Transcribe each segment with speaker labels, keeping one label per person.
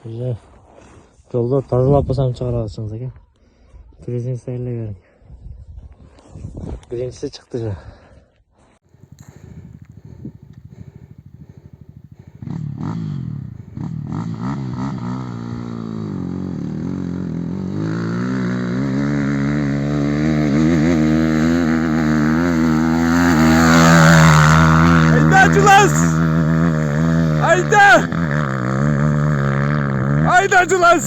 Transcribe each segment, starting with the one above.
Speaker 1: Уже жолда тазалап басам чыгара аласыңыз экен. Президент сайлай бериң. Биринчisi чыкты же.
Speaker 2: Hayda! Haydacılar!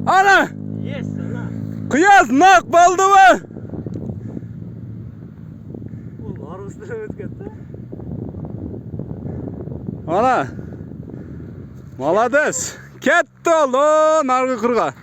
Speaker 2: Ana!
Speaker 1: Yes, ana.
Speaker 2: Kıyas nak baldı mı?
Speaker 1: Bu arıstırıp ötketti.
Speaker 2: Ana! Молодец! Ketdi oldu nargı kırga.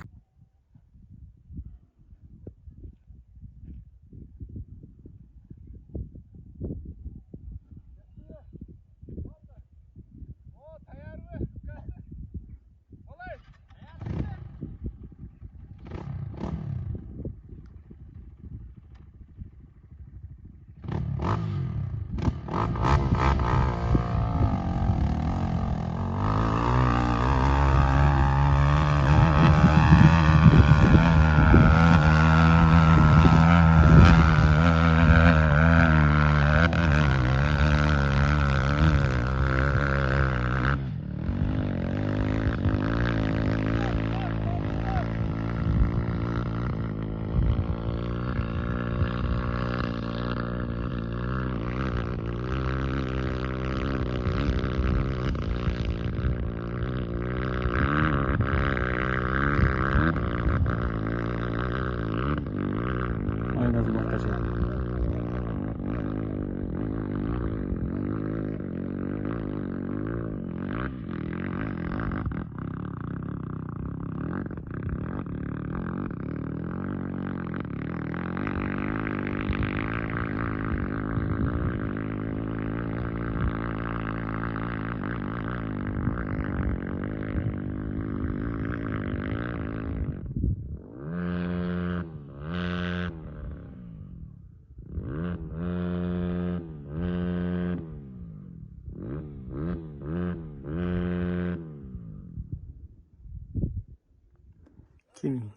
Speaker 1: Kim?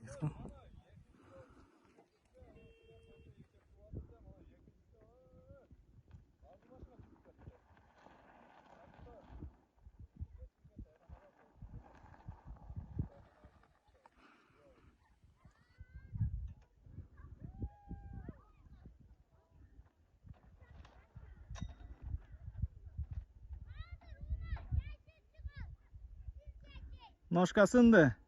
Speaker 2: Ножка сынды.